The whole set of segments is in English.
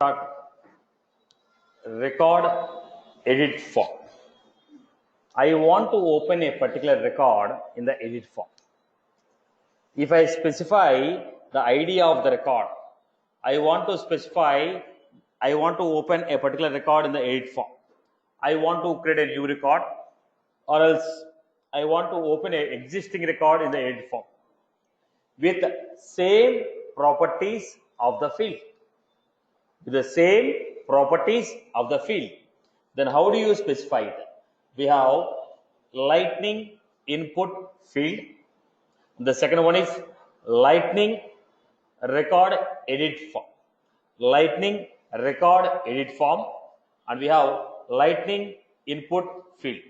Start record edit form. I want to open a particular record in the edit form. If I specify the ID of the record, I want to open a particular record in the edit form. I want to create a new record, or else I want to open an existing record in the edit form with same properties of the field. With the same properties of the field. Then how do you specify it? We have lightning input field. The second one is lightning record edit form. Lightning record edit form, and we have lightning input field.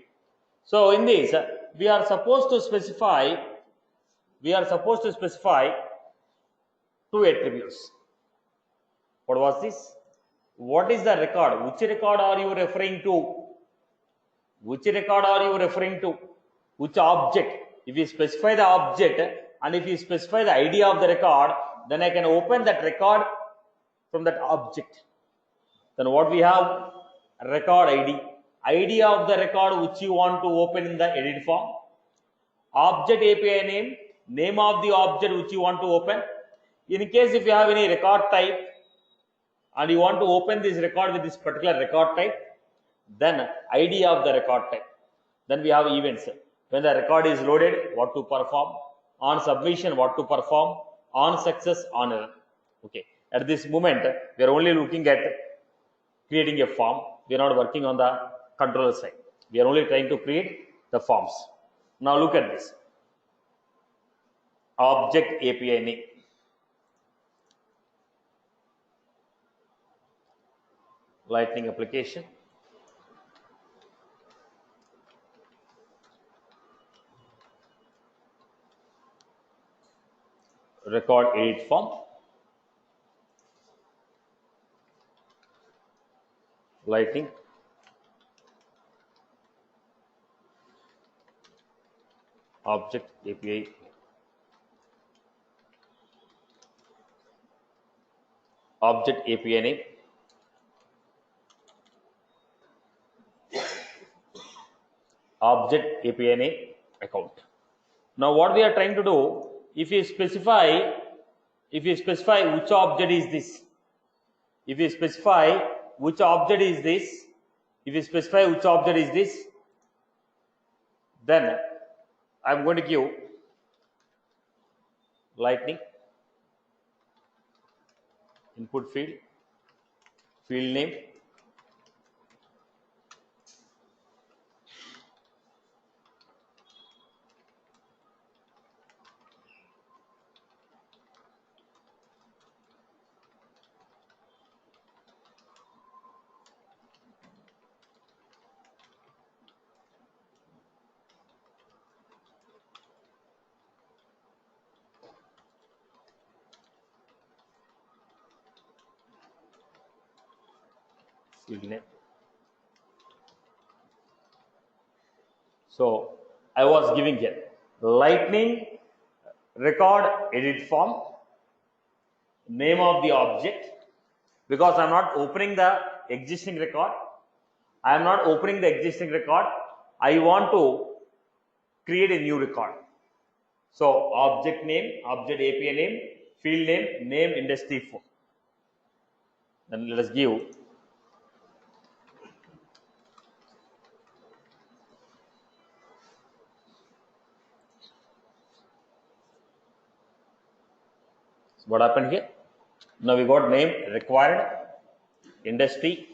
So in this we are supposed to specify two attributes. What was this? What is the record? Which record are you referring to? Which record are you referring to? Which object? If you specify the object and if you specify the ID of the record, then I can open that record from that object. Then what we have? Record ID. ID of the record which you want to open in the edit form. Object API name. Name of the object which you want to open. In case if you have any record type, and you want to open this record with this particular record type, then ID of the record type. Then we have events. When the record is loaded, what to perform. On submission, what to perform. On success, on error. Okay. At this moment, we are only looking at creating a form. We are not working on the controller side. We are only trying to create the forms. Now look at this. Object API name. Lightning application. Record edit form. Lightning. Object API. Object API name. Object API name account. Now what we are trying to do, if you specify which object is this, then I am going to give lightning input field name, So I was giving here lightning record edit form, name of the object, because I am not opening the existing record. I want to create a new record. So object name, object API name, field name, name industry form. Then let us give what happened here. Now we got name required, industry,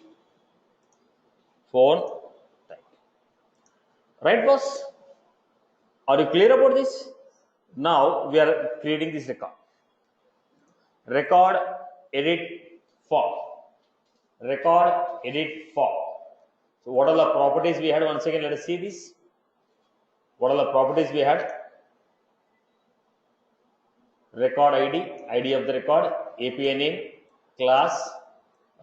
phone type. Right, boss? Are you clear about this? Now we are creating this record. Record edit form. Record edit form. So what are the properties we had? Once again, let us see this. What are the properties we had? Record ID, ID of the record, API name, class,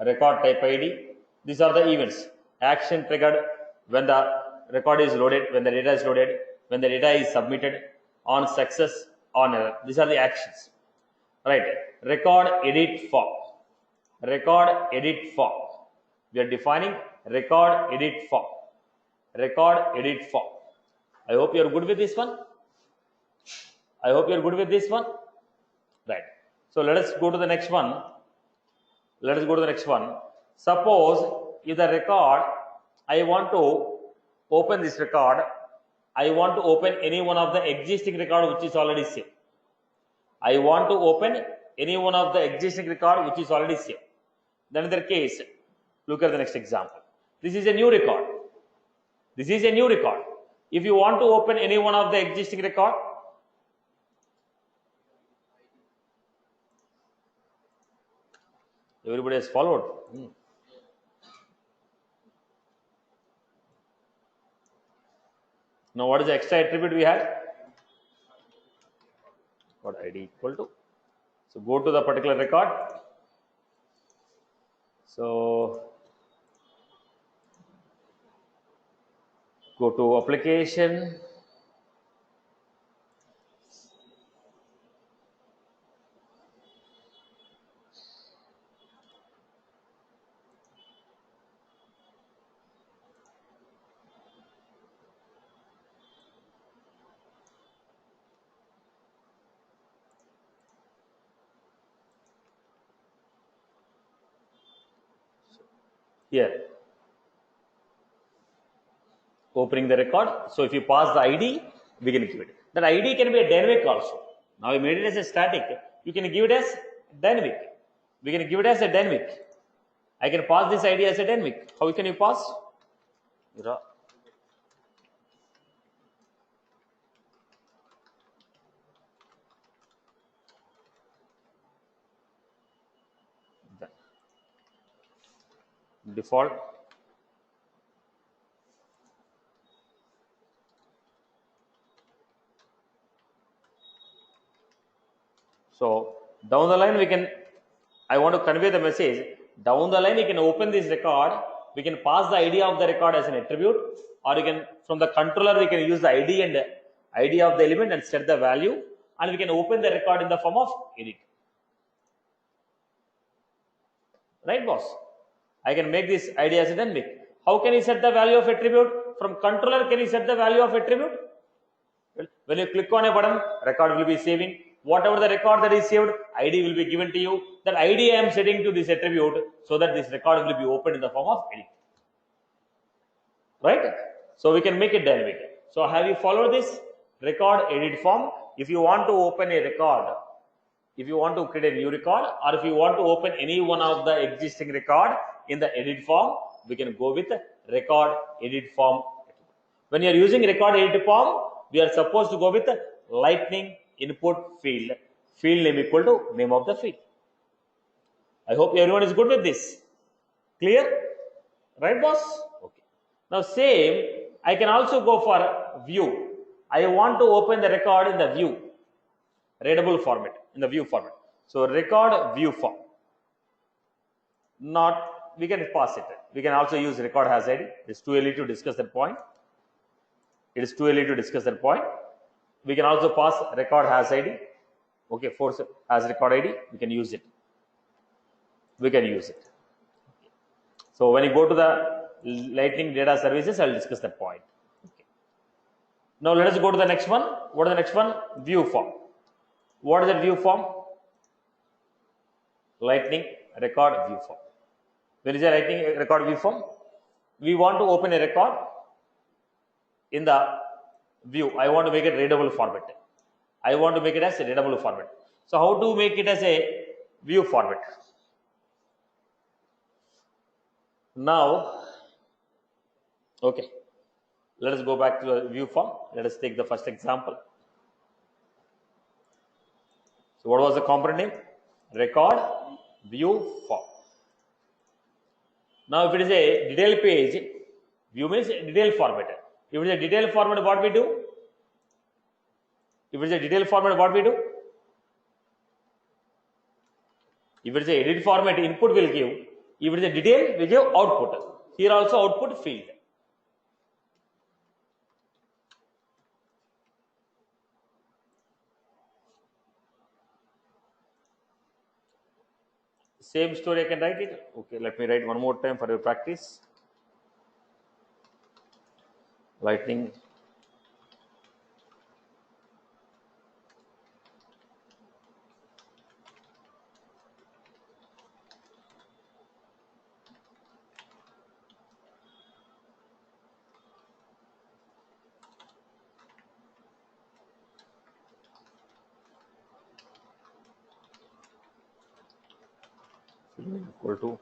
record type ID. These are the events. Action triggered when the record is loaded, when the data is loaded, when the data is submitted, on success, on error. These are the actions. Right. Record edit form. record edit form. We are defining record edit form. Record edit form. I hope you are good with this one. I hope you are good with this one. Right. So let us go to the next one. Let us go to the next one. Suppose if the record, I want to open this record, I want to open any one of the existing record which is already saved. I want to open any one of the existing record which is already saved. Then in that case, look at the next example. This is a new record. This is a new record. If you want to open any one of the existing record, everybody has followed. Now what is the extra attribute we had? What ID equal to? So go to the particular record. So go to application. Here, opening the record. So if you pass the ID, we can give it. That ID can be a dynamic also. Now we made it as a static. You can give it as dynamic. We can give it as a dynamic. I can pass this ID as a dynamic. How can you pass? Default. So down the line we can, I want to convey the message. Down the line you can open this record. We can pass the ID of the record as an attribute, or you can, from the controller we can use the ID and ID of the element and set the value, and we can open the record in the form of edit. Right, boss? I can make this ID as a dynamic. How can you set the value of attribute? From controller, can you set the value of attribute? Well, when you click on a button, record will be saving. Whatever the record that is saved, ID will be given to you. That ID I am setting to this attribute so that this record will be opened in the form of edit. Right? So we can make it dynamic. So have you followed this? Record edit form. If you want to open a record, if you want to create a new record, or if you want to open any one of the existing record in the edit form, we can go with record edit form. When you are using record edit form, we are supposed to go with lightning input field. Field name equal to name of the field. I hope everyone is good with this. Clear? Right, boss? Okay. Now same, I can also go for view. I want to open the record in the view, readable format, in the view format. So record view form. Not, we can pass it. We can also use record has ID. It's too early to discuss that point. It is too early to discuss that point. We can also pass record has ID. Okay, force has record ID. We can use it. We can use it. So when you go to the Lightning data services, I will discuss that point. Okay. Now let us go to the next one. What is the next one? View form. What is that view form? Lightning record view form. When is a Lightning record view form? We want to open a record in the view. I want to make it readable format. I want to make it as a readable format. So how to make it as a view format? Now, okay, let us go back to the view form. Let us take the first example. So what was the component name? Record view form. Now if it is a detail page, view means detail format. If it is a detail format, what we do? If it is a detail format, what we do? If it is a edit format, input will give. If it is a detail, we give output. Here also output field. Same story I can write it. Okay, let me write one more time for your practice. Lightning equal to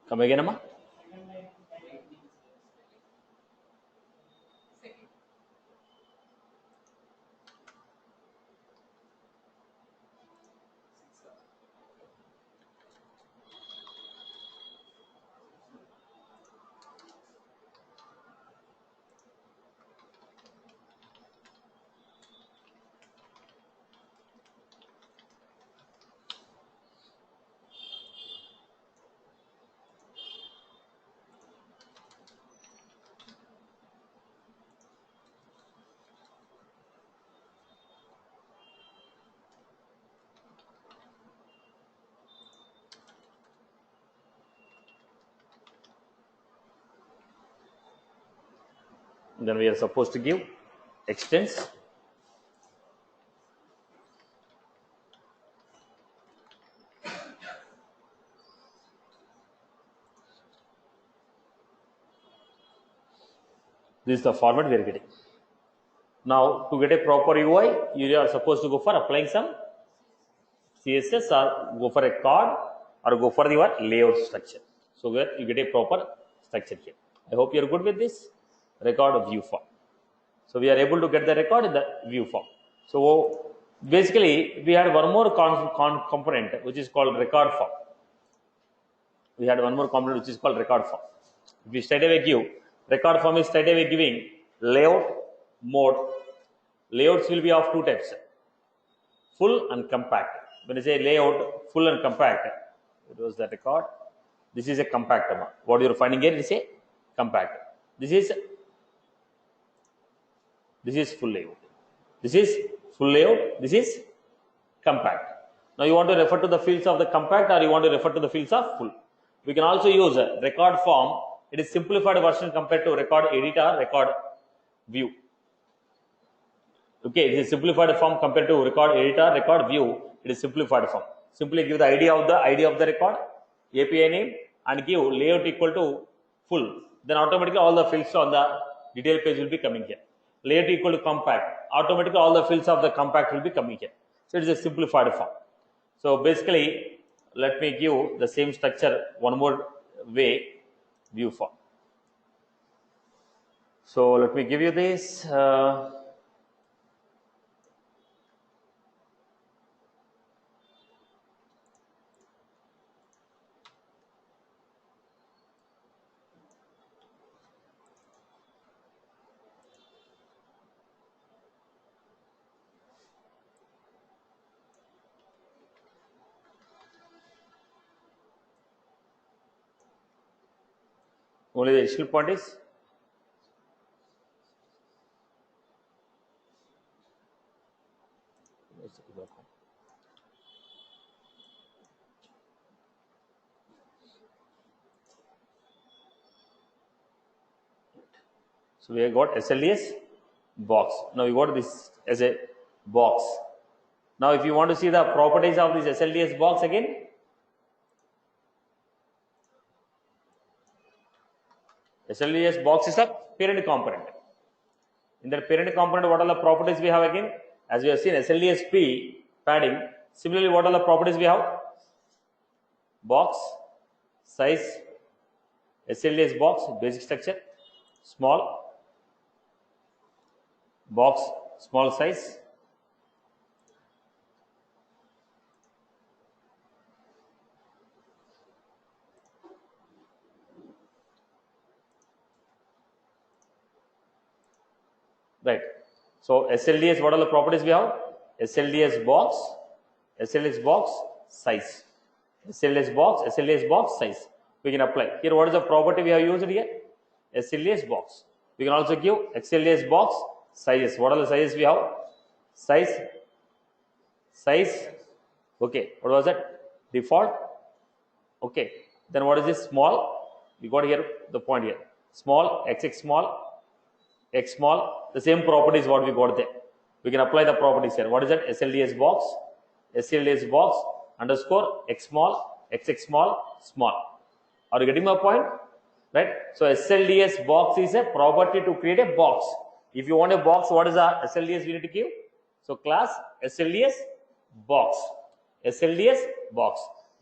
come again, Amma. Then we are supposed to give extents. This is the format we are getting. Now, to get a proper UI, you are supposed to go for applying some CSS or go for a card or go for your layout structure. So that you get a proper structure here. I hope you are good with this record view form. So we are able to get the record in the view form. So basically, we had one more component which is called record form. We had one more component which is called record form. If we straight away give record form is straight away giving layout mode. Layouts will be of two types: full and compact. When you say layout, full and compact, it was the record. This is a compact amount. What you are finding here is a compact. This is full layout. This is full layout. This is compact. Now you want to refer to the fields of the compact or you want to refer to the fields of full. We can also use a record form. It is simplified version compared to record edit or record view. Okay, it is simplified form compared to record editor, record view. It is simplified form. Simply give the ID of the record, API name, and give layout equal to full. Then automatically all the fields on the detail page will be coming here. Layout equal to compact. Automatically all the fields of the compact will be coming here. So it is a simplified form. So basically, let me give the same structure one more way. View form. So let me give you this. Only the additional point is so we have got SLDS box. Now we got this as a box. Now if you want to see the properties of this SLDS box again, SLDS box is a parent component. In the parent component, what are the properties we have again? As we have seen, SLDS P padding. Similarly, what are the properties we have? Box, size, SLDS box, basic structure, small, box, small size, right. So SLDS, what are the properties we have? SLDS box, SLDS box size, SLDS box size. We can apply here. What is the property we have used here? SLDS box. We can also give XLDS box sizes. What are the sizes we have? Size. Okay. What was that? Default. Okay. Then what is this? Small. We got here the point here. Small, XX small, X small. The same property is what we got there. We can apply the properties here. What is that? SLDS box underscore X small, XX small, small. Are you getting my point? Right? So SLDS box is a property to create a box. If you want a box, what is the SLDS we need to give? So class SLDS box.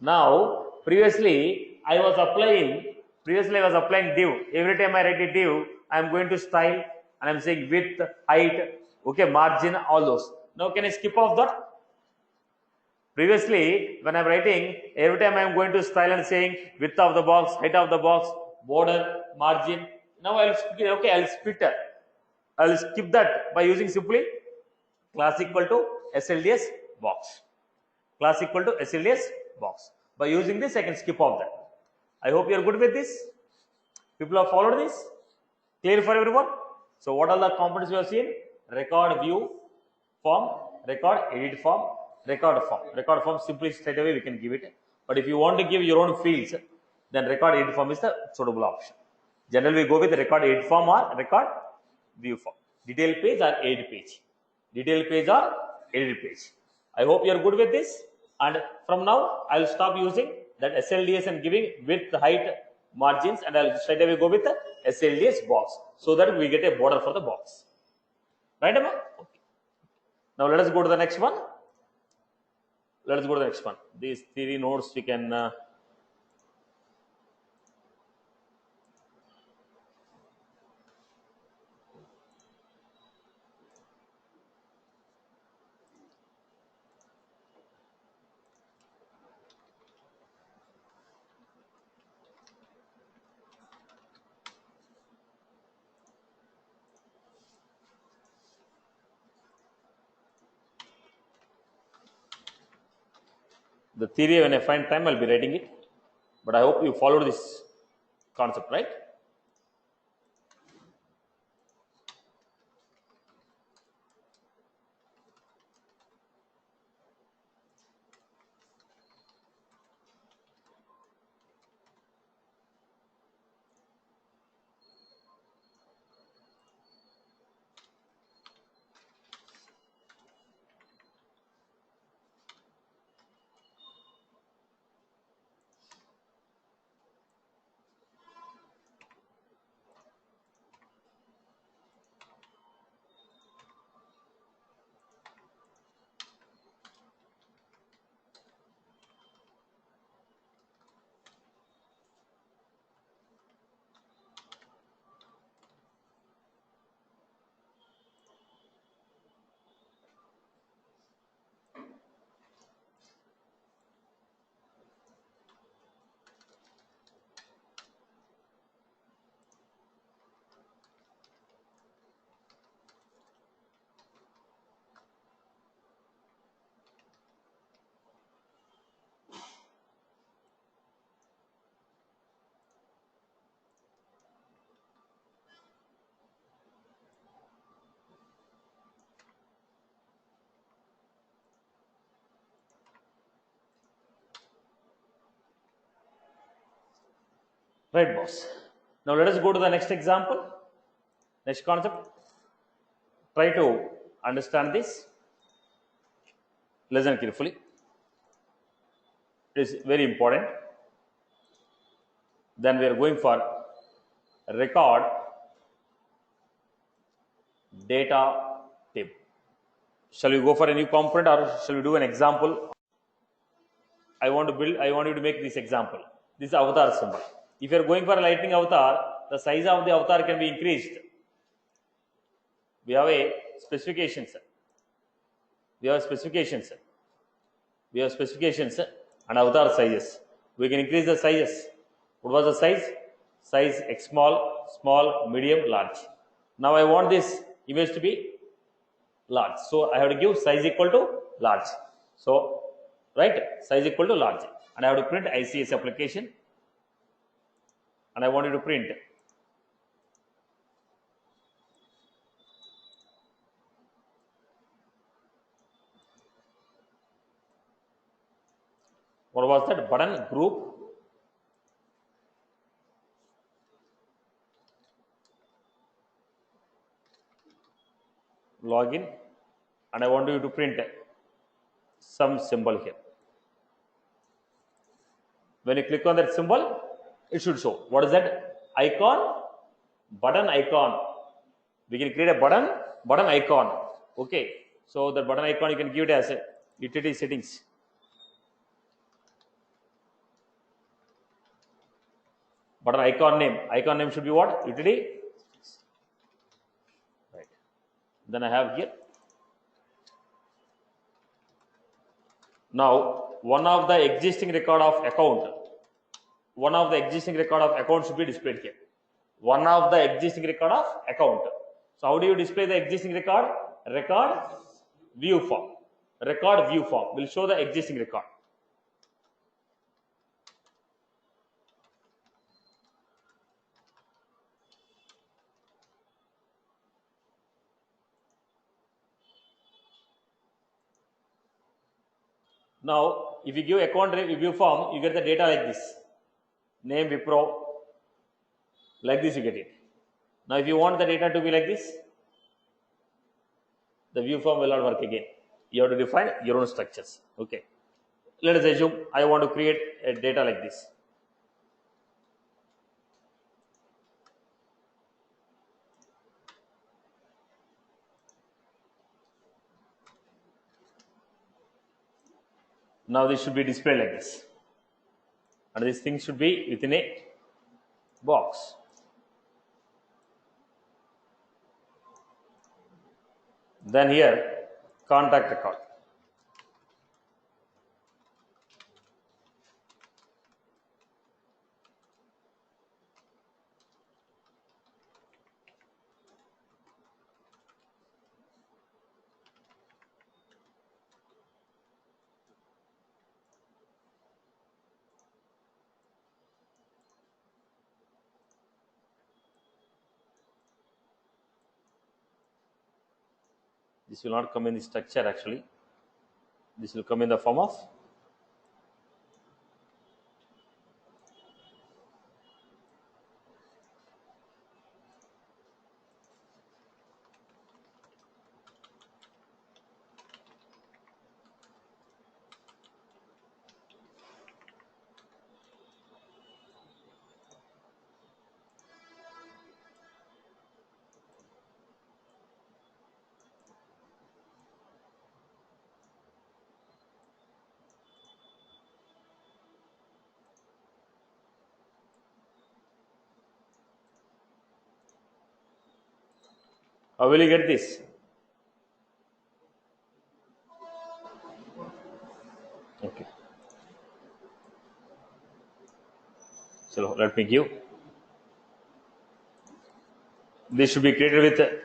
Now previously I was applying div. Every time I write a div, I am going to style and I am saying width, height, okay, margin, all those. Now can I skip off that? Previously, when I am writing, every time I am going to style and saying width of the box, height of the box, border, margin. Now I will split it. I will skip that by using simply class equal to SLDS box. By using this, I can skip off that. I hope you are good with this. People have followed this. Clear for everyone? So what are the components we have seen? Record view form, record edit form, record form. Record form simply straight away we can give it. But if you want to give your own fields, then record edit form is the suitable option. Generally we go with record edit form or record view form. Detail page or edit page. I hope you are good with this. And from now I will stop using that SLDS and giving width, height, margins, and I will straight away go with the SLDS box so that we get a border for the box. Right, Emma? Okay. Now let us go to the next one. These theory notes we can the theory, when I find time, I'll be writing it. But I hope you followed this concept, right? Right, boss. Now let us go to the next example. Next concept. Try to understand this. Listen carefully. It is very important. Then we are going for record data table. Shall we go for a new component or shall we do an example? I want you to make this example. This is avatar symbol. If you are going for a lightning avatar, the size of the avatar can be increased. We have a specifications. We have specifications and avatar sizes. We can increase the sizes. What was the size? Size X small, medium, large. Now I want this image to be large. So I have to give size equal to large. So right, size equal to large, and I have to print ICS application, and I want you to print what was that button group login, and I want you to print some symbol here. When you click on that symbol, it should show. What is that? Icon, button icon. We can create a button icon. Okay. So the button icon you can give it as a utility settings. Button icon name should be what? Utility. Right. Then I have here. Now one of the existing record of account should be displayed here. One of the existing record of account. So how do you display the existing record? Record view form. Record view form will show the existing record. Now, if you give account view form, you get the data like this. Name Wipro. Like this you get it. Now, if you want the data to be like this, the view form will not work again. You have to define your own structures. Okay. Let us assume I want to create a data like this. Now this should be displayed like this, and this thing should be within a box. Then here, contact record. This will not come in the structure actually. This will come in the form of how will you get this? Okay. So let me give. This should be created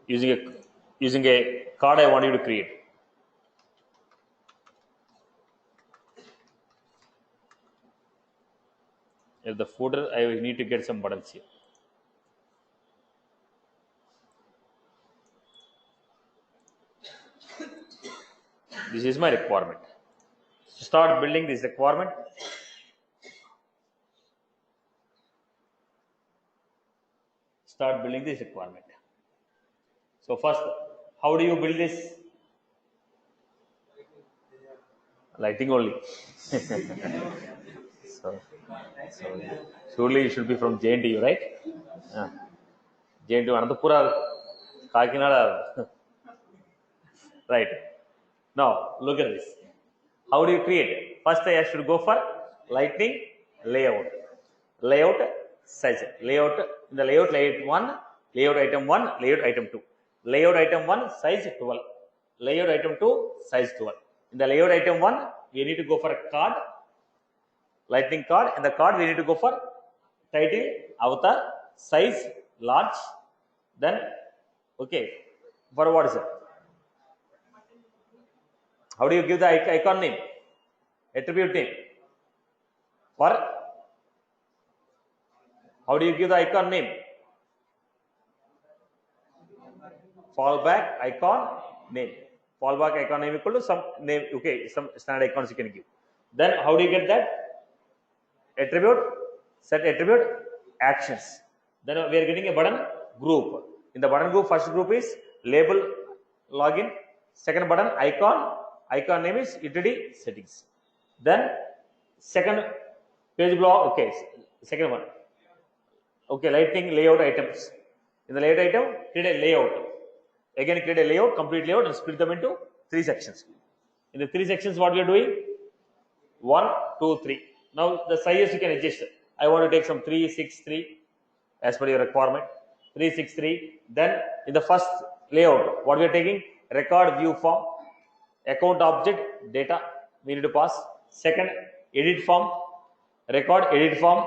with using a card I want you to create. At the footer, I will need to get some buttons here. This is my requirement. Start building this requirement. Start building this requirement. So first, how do you build this? Lighting only. so surely you should be from JNTU, right? JNTU Anantapura, Kakinada. Right. Now look at this. How do you create it? First I should go for lightning layout. Layout size. Layout in the layout 1, layout item 1, layout item 2. Layout item 1 size 12. Layout item 2 size 12. In the layout item 1, we need to go for a card, lightning card. In the card, we need to go for title, avatar, size large. Then okay, for what is it? How do you give the icon name? Attribute name. For how do you give the icon name? Fallback icon name. Fallback icon name equal to some name. Okay, some standard icons you can give. Then how do you get that? Attribute, set attribute actions. Then we are getting a button group. In the button group, first group is label login. Second button icon. Icon name is utility settings. Then second page block. Okay, second one. Okay, lightning layout items. In the layout item, create a layout. Again, create a layout, complete layout, and split them into 3 sections. In the 3 sections, what we are doing? 1, 2, 3. Now the sizes you can adjust. I want to take some 3, 6, 3 as per your requirement. 3, 6, 3. Then in the first layout, what we are taking? Record view form, account object, data we need to pass. Second, edit form, record edit form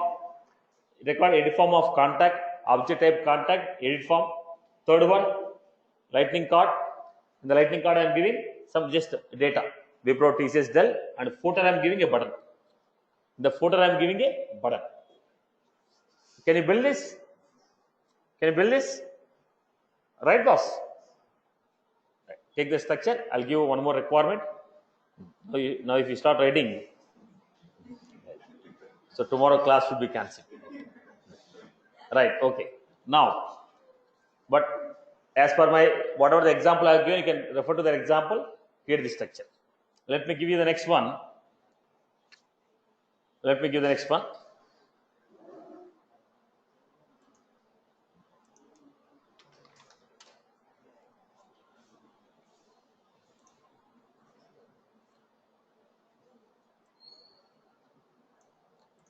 of contact, object type contact, edit form. Third one, lightning card. In the lightning card, I am giving some just data, Wipro, TCS, Dell, and footer I am giving a button. In the footer I am giving a button. Can you build this? Can you build this? Right, boss? Right. Take the structure. I'll give you one more requirement. Now if you start writing, so tomorrow class should be cancelled. Right, okay. Now, but as per my, whatever the example I have given, you can refer to that example, create the structure. Let me give you the next one. Let me give the next one.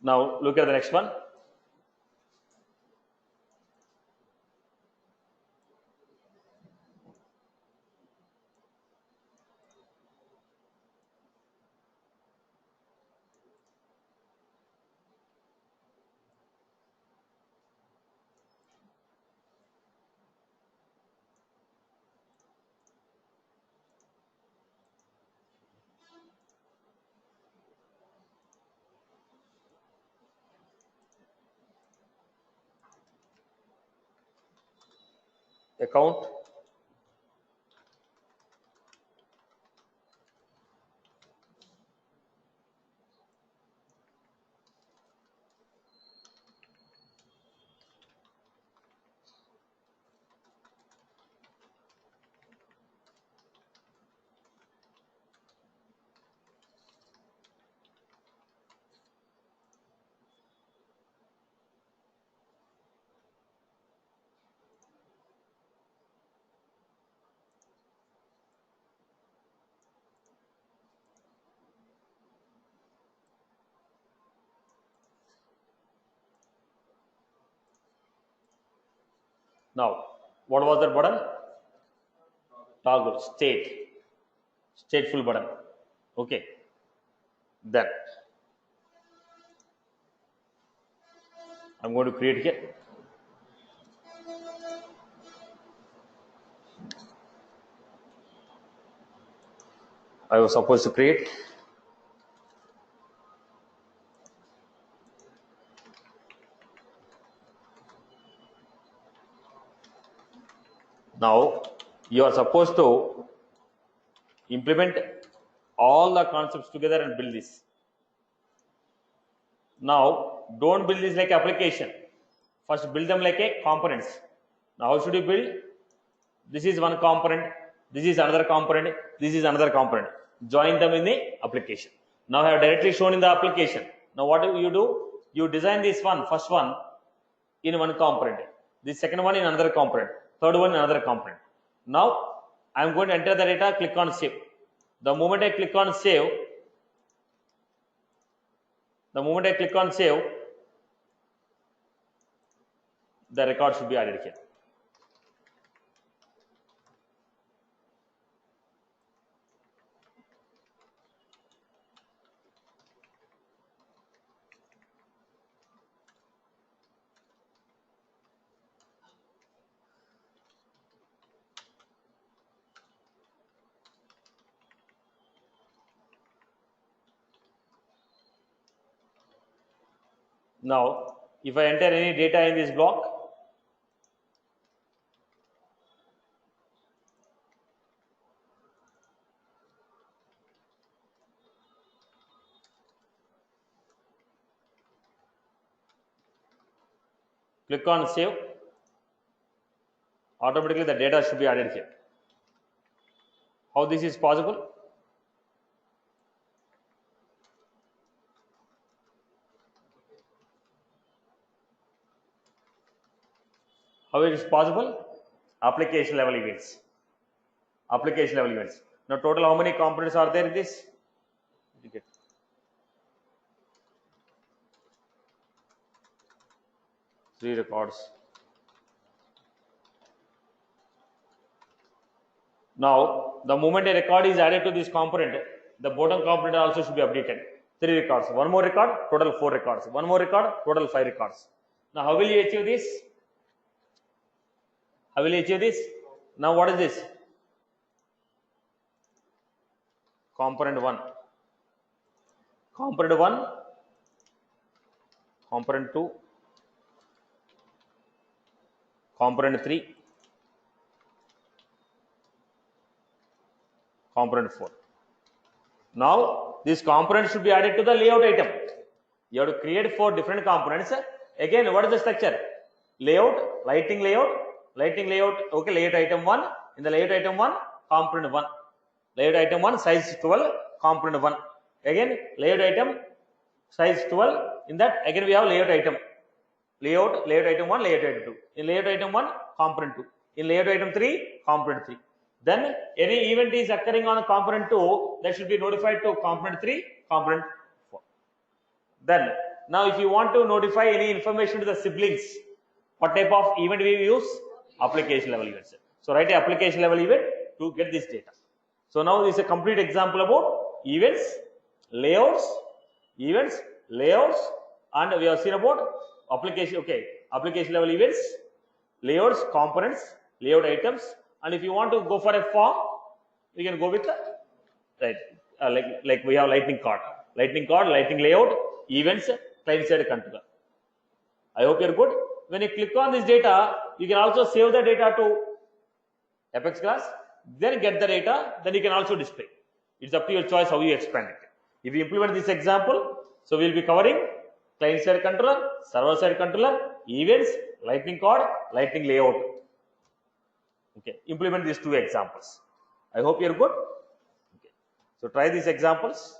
Now, look at the next one. Account. Now, what was that button? Toggle stateful button. Okay. Then I'm going to create here. I was supposed to create. Now, you are supposed to implement all the concepts together and build this. Now, don't build this like application. First, build them like a components. Now, how should you build? This is one component. This is another component. This is another component. Join them in the application. Now, I have directly shown in the application. Now, what do? You design this one, first one, in one component. The second one in another component. Third one in another component. Now, I am going to enter the data, click on save. The moment I click on save, the record should be added here. Now if I enter any data in this block, click on save, automatically the data should be added here. How this is possible? How it is possible? Application level events. Application level events. Now total how many components are there in this? 3 records. Now the moment a record is added to this component, the bottom component also should be updated. 3 records. One more record, total 4 records. One more record, total 5 records. Now how will you achieve this? How will you achieve this? Now what is this? Component 1. Component 1. Component 2. Component 3. Component 4. Now this component should be added to the layout item. You have to create 4 different components. Again, what is the structure? Layout, lighting layout, okay, layout item 1. In the layout item 1, component 1. Layout item 1, size 12, component 1. Again, layout item, size 12. In that, again we have layout item. Layout item 1, layout item 2. In layout item 1, component 2. In layout item 3, component 3. Then any event is occurring on component 2, that should be notified to component 3, component 4. Then, now if you want to notify any information to the siblings, what type of event we use? Application level events. So write an application level event to get this data. So now this is a complete example about events, layouts, and we have seen about application, okay, application level events, layouts, components, layout items. And if you want to go for a form, we can go with the, right, like we have lightning card, lightning layout, events, client side controller. I hope you're good. When you click on this data, you can also save the data to Apex class, then get the data, then you can also display. It's up to your choice how you expand it. If you implement this example, so we'll be covering client side controller, server side controller, events, lightning card, lightning layout. Okay, implement these 2 examples. I hope you're good. Okay. So try these examples.